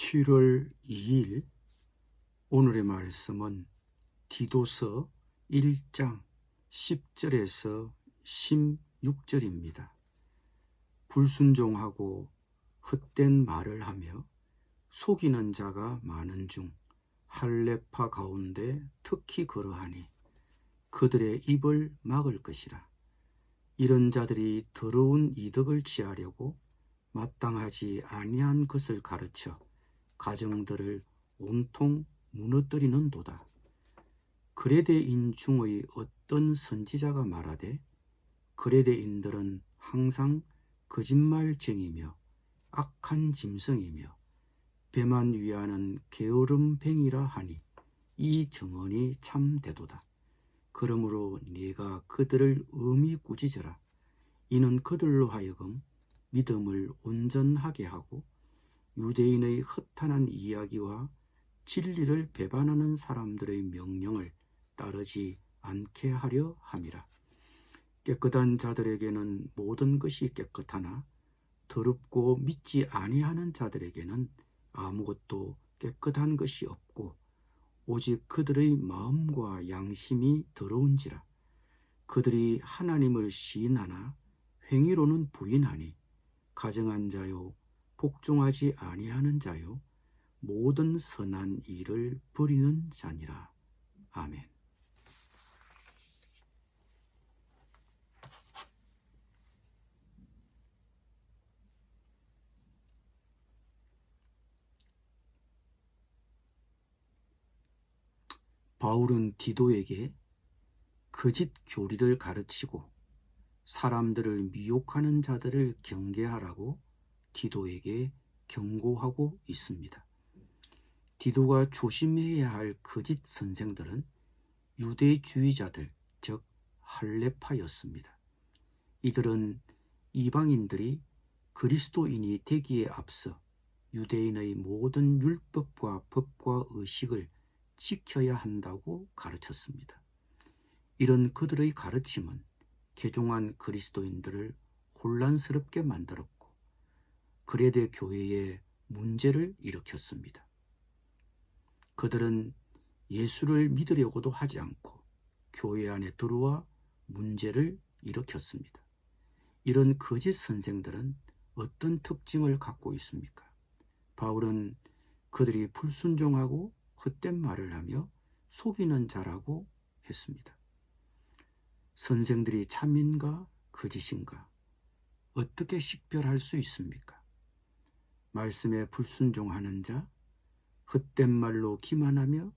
7월 2일 오늘의 말씀은 디도서 1장 10절에서 16절입니다. 불순종하고 헛된 말을 하며 속이는 자가 많은 중 할례파 가운데 특히 그러하니 그들의 입을 막을 것이라. 이런 자들이 더러운 이득을 취하려고 마땅하지 아니한 것을 가르쳐 가정들을 온통 무너뜨리는도다. 그레데인 중의 어떤 선지자가 말하되 그레데인들은 항상 거짓말쟁이며 악한 짐승이며 배만 위하는 게으름뱅이라 하니 이 정언이 참되도다. 그러므로 네가 그들을 엄히 꾸짖어라. 이는 그들로 하여금 믿음을 온전하게 하고 유대인의 허탄한 이야기와 진리를 배반하는 사람들의 명령을 따르지 않게 하려 함이라. 깨끗한 자들에게는 모든 것이 깨끗하나 더럽고 믿지 아니하는 자들에게는 아무것도 깨끗한 것이 없고 오직 그들의 마음과 양심이 더러운지라. 그들이 하나님을 시인하나 행위로는 부인하니 가정한 자요 복종하지 아니하는 자요 모든 선한 일을 버리는 자니라. 아멘. 바울은 디도에게 거짓 교리를 가르치고 사람들을 미혹하는 자들을 경계하라고 디도에게 경고하고 있습니다. 디도가 조심해야 할 거짓 선생들은 유대주의자들, 즉 할례파였습니다. 이들은 이방인들이 그리스도인이 되기에 앞서 유대인의 모든 율법과 법과 의식을 지켜야 한다고 가르쳤습니다. 이런 그들의 가르침은 개종한 그리스도인들을 혼란스럽게 만들었고 그레데 교회에 문제를 일으켰습니다. 그들은 예수를 믿으려고도 하지 않고 교회 안에 들어와 문제를 일으켰습니다. 이런 거짓 선생들은 어떤 특징을 갖고 있습니까? 바울은 그들이 불순종하고 헛된 말을 하며 속이는 자라고 했습니다. 선생들이 참인가 거짓인가 어떻게 식별할 수 있습니까? 말씀에 불순종하는 자, 헛된 말로 기만하며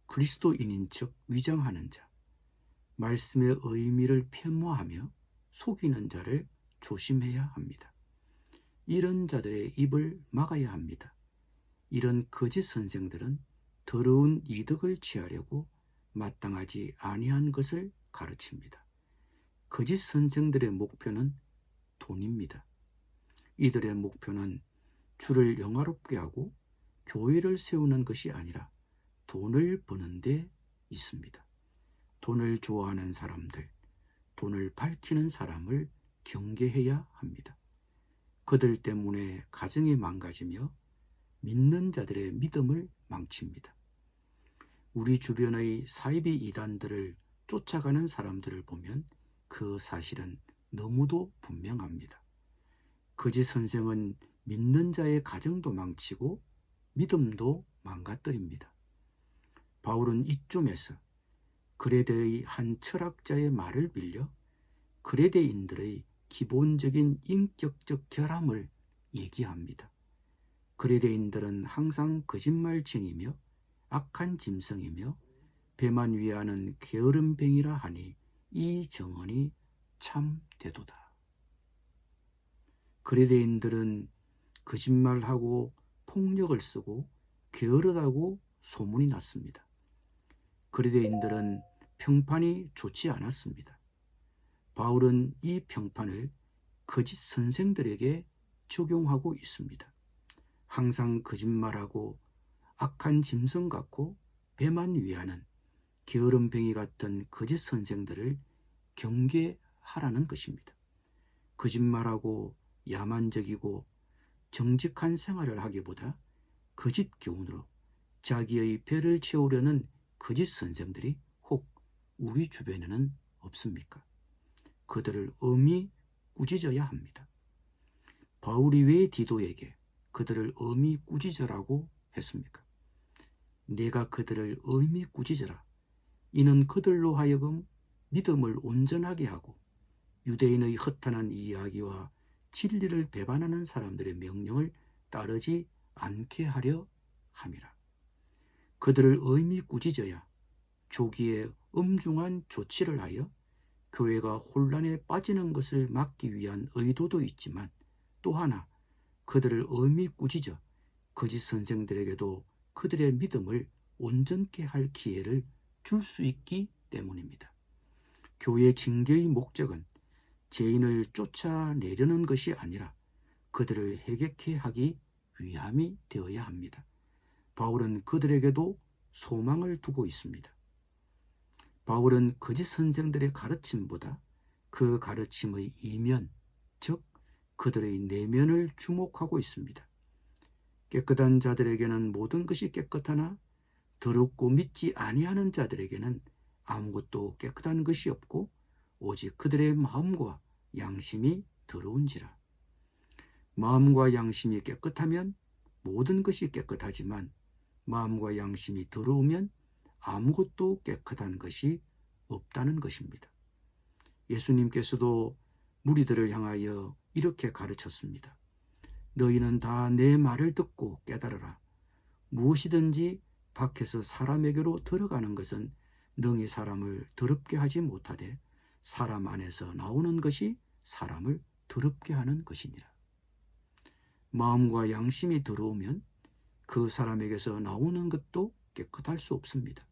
그리스도인인 척 위장하는 자, 말씀의 의미를 폄하하며 속이는 자를 조심해야 합니다. 이런 자들의 입을 막아야 합니다. 이런 거짓 선생들은 더러운 이득을 취하려고 마땅하지 아니한 것을 가르칩니다. 거짓 선생들의 목표는 돈입니다. 이들의 목표는 주를 영화롭게 하고 교회를 세우는 것이 아니라 돈을 버는 데 있습니다. 돈을 좋아하는 사람들, 돈을 밝히는 사람을 경계해야 합니다. 그들 때문에 가정이 망가지며 믿는 자들의 믿음을 망칩니다. 우리 주변의 사이비 이단들을 쫓아가는 사람들을 보면 그 사실은 너무도 분명합니다. 거짓 선생은 믿는 자의 가정도 망치고 믿음도 망가뜨립니다. 바울은 이쯤에서 그레데의 한 철학자의 말을 빌려 그레데인들의 기본적인 인격적 결함을 얘기합니다. 그레데인들은 항상 거짓말쟁이며 악한 짐승이며 배만 위하는 게으름뱅이라 하니 이 정언이 참되도다. 그레데인들은 거짓말하고 폭력을 쓰고 게으르다고 소문이 났습니다. 그레데인들은 평판이 좋지 않았습니다. 바울은 이 평판을 거짓 선생들에게 적용하고 있습니다. 항상 거짓말하고 악한 짐승 같고 배만 위하는 게으름뱅이 같은 거짓 선생들을 경계하라는 것입니다. 거짓말하고 야만적이고 정직한 생활을 하기보다 거짓 교훈으로 자기의 배를 채우려는 거짓 선생들이 혹 우리 주변에는 없습니까? 그들을 엄히 꾸짖어야 합니다. 바울이 왜 디도에게 그들을 엄히 꾸짖으라고 했습니까? 내가 그들을 엄히 꾸짖으라. 이는 그들로 하여금 믿음을 온전하게 하고 유대인의 허탄한 이야기와 진리를 배반하는 사람들의 명령을 따르지 않게 하려 함이라. 그들을 엄히 꾸짖어야 조기에 엄중한 조치를 하여 교회가 혼란에 빠지는 것을 막기 위한 의도도 있지만 또 하나 그들을 엄히 꾸짖어 거짓 선생들에게도 그들의 믿음을 온전케 할 기회를 줄 수 있기 때문입니다. 교회 징계의 목적은 죄인을 쫓아내려는 것이 아니라 그들을 해결케 하기 위함이 되어야 합니다. 바울은 그들에게도 소망을 두고 있습니다. 바울은 거짓 선생들의 가르침보다 그 가르침의 이면, 즉 그들의 내면을 주목하고 있습니다. 깨끗한 자들에게는 모든 것이 깨끗하나 더럽고 믿지 아니하는 자들에게는 아무것도 깨끗한 것이 없고 오직 그들의 마음과 양심이 더러운지라. 마음과 양심이 깨끗하면 모든 것이 깨끗하지만 마음과 양심이 더러우면 아무것도 깨끗한 것이 없다는 것입니다. 예수님께서도 무리들을 향하여 이렇게 가르쳤습니다. 너희는 다 내 말을 듣고 깨달으라. 무엇이든지 밖에서 사람에게로 들어가는 것은 능히 사람을 더럽게 하지 못하되 사람 안에서 나오는 것이 사람을 더럽게 하는 것이니라. 마음과 양심이 더러우면 그 사람에게서 나오는 것도 깨끗할 수 없습니다.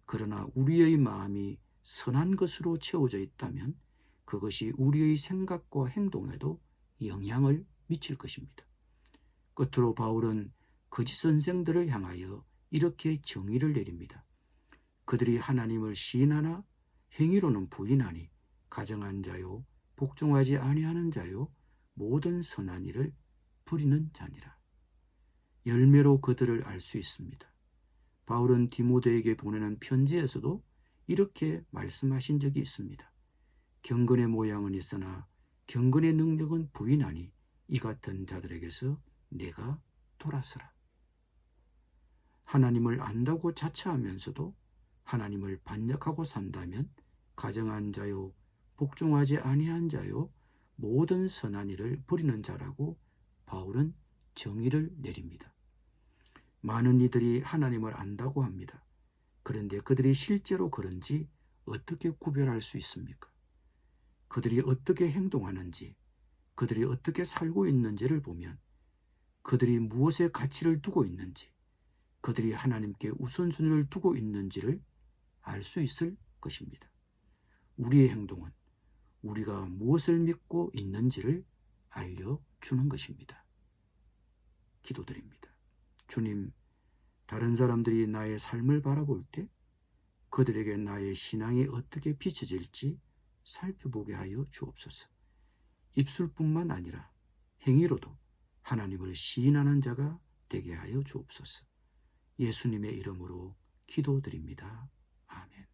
그러나 우리의 마음이 선한 것으로 채워져 있다면 그것이 우리의 생각과 행동에도 영향을 미칠 것입니다. 끝으로 바울은 거짓 선생들을 향하여 이렇게 정의를 내립니다. 그들이 하나님을 시인하나 행위로는 부인하니 가정한 자요 복종하지 아니하는 자요 모든 선한 일을 부리는 자니라. 열매로 그들을 알 수 있습니다. 바울은 디모데에게 보내는 편지에서도 이렇게 말씀하신 적이 있습니다. 경건의 모양은 있으나 경건의 능력은 부인하니 이 같은 자들에게서 내가 돌아서라. 하나님을 안다고 자처하면서도 하나님을 반역하고 산다면 가정한 자요 복종하지 아니한 자요 모든 선한 일을 부리는 자라고 바울은 정의를 내립니다. 많은 이들이 하나님을 안다고 합니다. 그런데 그들이 실제로 그런지 어떻게 구별할 수 있습니까? 그들이 어떻게 행동하는지, 그들이 어떻게 살고 있는지를 보면 그들이 무엇에 가치를 두고 있는지, 그들이 하나님께 우선순위를 두고 있는지를 알 수 있을 것입니다. 우리의 행동은 우리가 무엇을 믿고 있는지를 알려주는 것입니다. 기도드립니다. 주님, 다른 사람들이 나의 삶을 바라볼 때 그들에게 나의 신앙이 어떻게 비춰질지 살펴보게 하여 주옵소서. 입술뿐만 아니라 행위로도 하나님을 시인하는 자가 되게 하여 주옵소서. 예수님의 이름으로 기도드립니다. 아멘.